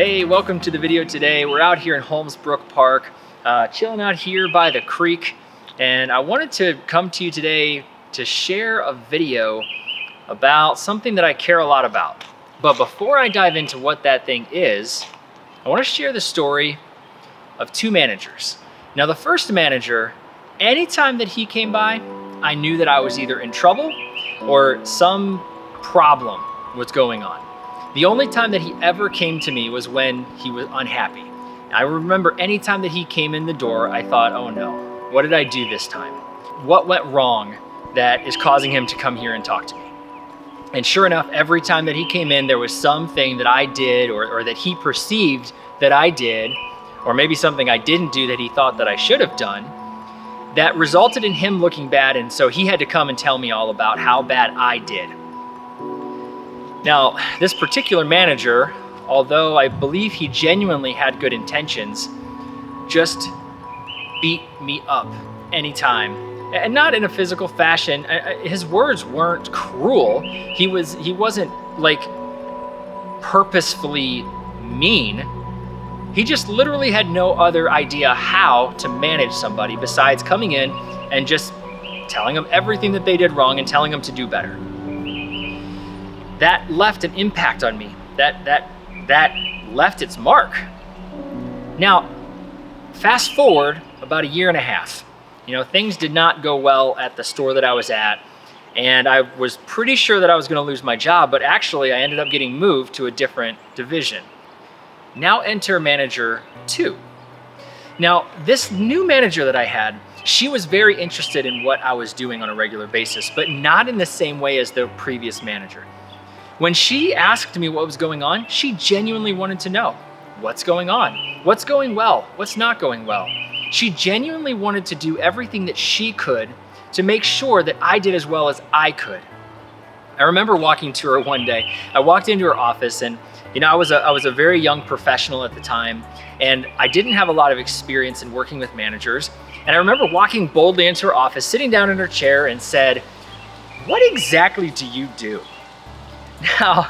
Hey, welcome to the video today. We're out here in Holmesbrook Park, chilling out here by the creek, and I wanted to come to you today to share a video about something that I care a lot about. But before I dive into what that thing is, I want to share the story of two managers. Now, the first manager, anytime that he came by, I knew that I was either in trouble or some problem was going on. The only time that he ever came to me was when he was unhappy. I remember any time that he came in the door, I thought, oh no, what did I do this time? What went wrong that is causing him to come here and talk to me? And sure enough, every time that he came in, there was something that I did or that he perceived that I did, or maybe something I didn't do that he thought that I should have done, that resulted in him looking bad. And so he had to come and tell me all about how bad I did. Now, this particular manager, although I believe he genuinely had good intentions, just beat me up anytime. And not in a physical fashion. His words weren't cruel. He wasn't like purposefully mean. He just literally had no other idea how to manage somebody besides coming in and just telling them everything that they did wrong and telling them to do better. That left an impact on me. That left its mark. Now, fast forward about a year and a half. Things did not go well at the store that I was at, and I was pretty sure that I was going to lose my job, but actually I ended up getting moved to a different division. Now enter manager 2. Now, this new manager that I had, she was very interested in what I was doing on a regular basis, but not in the same way as the previous manager. When she asked me what was going on, she genuinely wanted to know what's going on, what's going well, what's not going well. She genuinely wanted to do everything that she could to make sure that I did as well as I could. I remember walking to her one day. I walked into her office, and I was a very young professional at the time, and I didn't have a lot of experience in working with managers. And I remember walking boldly into her office, sitting down in her chair, and said, "What exactly do you do?" Now,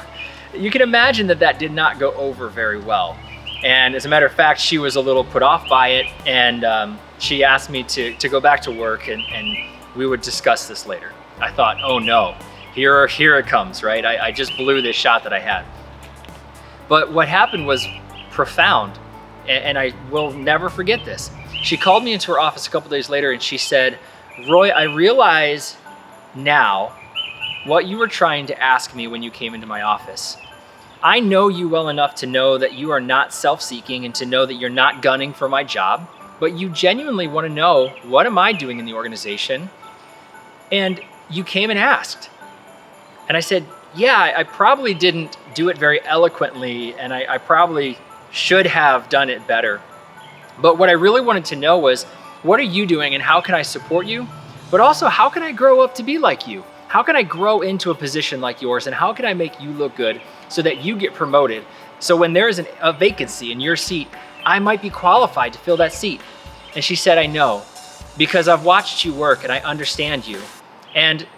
you can imagine that did not go over very well. And as a matter of fact, she was a little put off by it, and she asked me to go back to work and we would discuss this later. I thought, oh no, here it comes, right? I just blew this shot that I had. But what happened was profound, and I will never forget this. She called me into her office a couple days later and she said, "Roy, I realize now what you were trying to ask me when you came into my office. I know you well enough to know that you are not self-seeking and to know that you're not gunning for my job, but you genuinely want to know, what am I doing in the organization? And you came and asked." And I said, yeah, I probably didn't do it very eloquently, and I probably should have done it better. But what I really wanted to know was, what are you doing and how can I support you? But also, how can I grow up to be like you? How can I grow into a position like yours, and how can I make you look good so that you get promoted? So when there is a vacancy in your seat, I might be qualified to fill that seat. And she said, I know, because I've watched you work and I understand you. And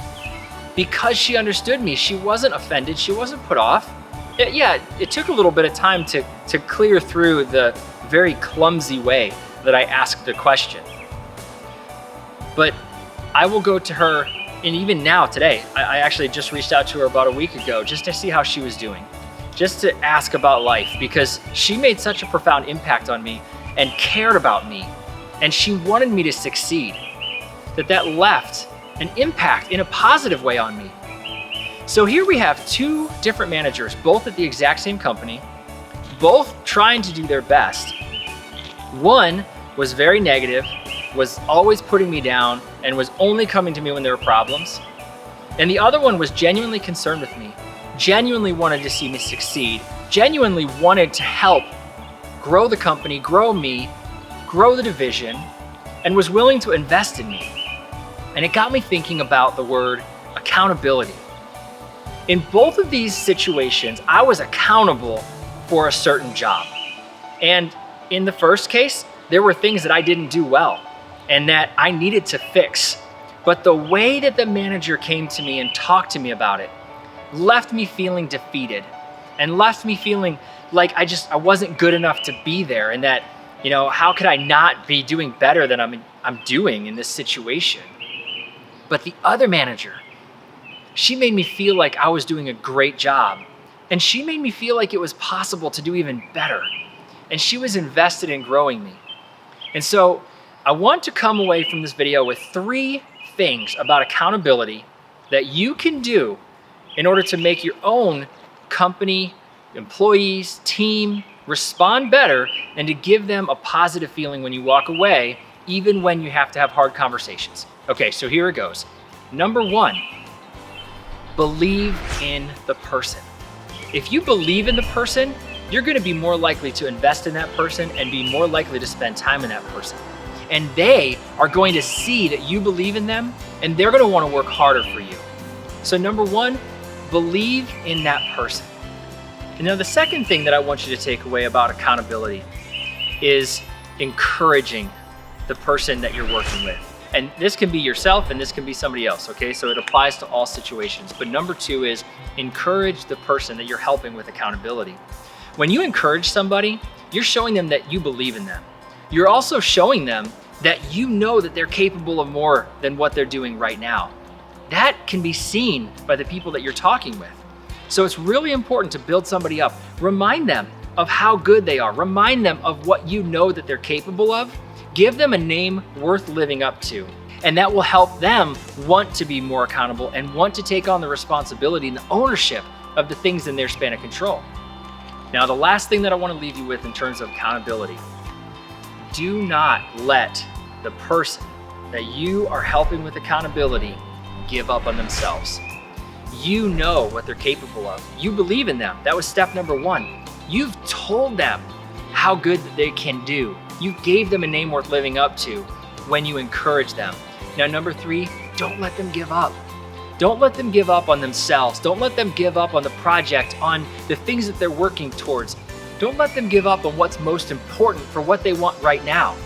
because she understood me, she wasn't offended, she wasn't put off. It took a little bit of time to clear through the very clumsy way that I asked the question. But I will go to her. And even now, today, I actually just reached out to her about a week ago just to see how she was doing, just to ask about life, because she made such a profound impact on me and cared about me, and she wanted me to succeed, that left an impact in a positive way on me. So here we have two different managers, both at the exact same company, both trying to do their best. One was very negative, was always putting me down, and was only coming to me when there were problems. And the other one was genuinely concerned with me, genuinely wanted to see me succeed, genuinely wanted to help grow the company, grow me, grow the division, and was willing to invest in me. And it got me thinking about the word accountability. In both of these situations, I was accountable for a certain job. And in the first case, there were things that I didn't do well and that I needed to fix. But the way that the manager came to me and talked to me about it left me feeling defeated and left me feeling like I wasn't good enough to be there, and that, how could I not be doing better than I'm doing in this situation? But the other manager, she made me feel like I was doing a great job, and she made me feel like it was possible to do even better. And she was invested in growing me. And so I want to come away from this video with 3 things about accountability that you can do in order to make your own company, employees, team respond better, and to give them a positive feeling when you walk away, even when you have to have hard conversations. Okay, so here it goes. Number 1, believe in the person. If you believe in the person, you're going to be more likely to invest in that person and be more likely to spend time in that person. And they are going to see that you believe in them, and they're going to want to work harder for you. So number 1, believe in that person. And now the second thing that I want you to take away about accountability is encouraging the person that you're working with. And this can be yourself and this can be somebody else, okay? So it applies to all situations. But number 2 is encourage the person that you're helping with accountability. When you encourage somebody, you're showing them that you believe in them. You're also showing them that you know that they're capable of more than what they're doing right now. That can be seen by the people that you're talking with. So it's really important to build somebody up. Remind them of how good they are. Remind them of what you know that they're capable of. Give them a name worth living up to. And that will help them want to be more accountable and want to take on the responsibility and the ownership of the things in their span of control. Now, the last thing that I want to leave you with in terms of accountability, do not let the person that you are helping with accountability give up on themselves. You know what they're capable of. You believe in them. That was step number 1. You've told them how good they can do. You gave them a name worth living up to when you encourage them. Now, number 3, don't let them give up. Don't let them give up on themselves. Don't let them give up on the project, on the things that they're working towards. Don't let them give up on what's most important for what they want right now.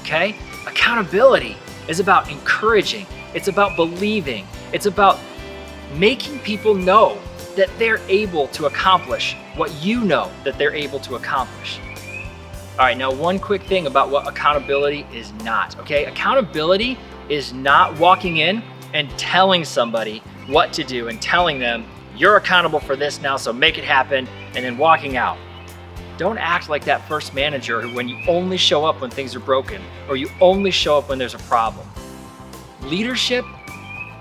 Okay? Accountability is about encouraging. It's about believing. It's about making people know that they're able to accomplish what you know that they're able to accomplish. All right, now one quick thing about what accountability is not, okay? Accountability is not walking in and telling somebody what to do and telling them, you're accountable for this now, so make it happen, and then walking out. Don't act like that first manager who, when you only show up when things are broken, or you only show up when there's a problem. Leadership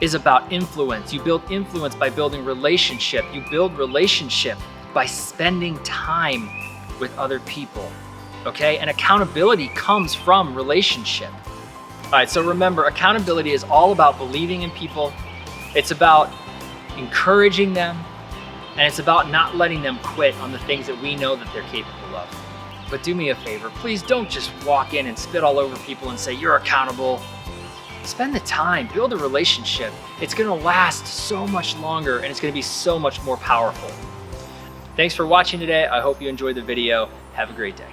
is about influence. You build influence by building relationship. You build relationship by spending time with other people, okay? And accountability comes from relationship. All right, so remember, accountability is all about believing in people. It's about encouraging them, and it's about not letting them quit on the things that we know that they're capable of. But do me a favor, please don't just walk in and spit all over people and say, you're accountable. Spend the time, build a relationship. It's gonna last so much longer, and it's gonna be so much more powerful. Thanks for watching today. I hope you enjoyed the video. Have a great day.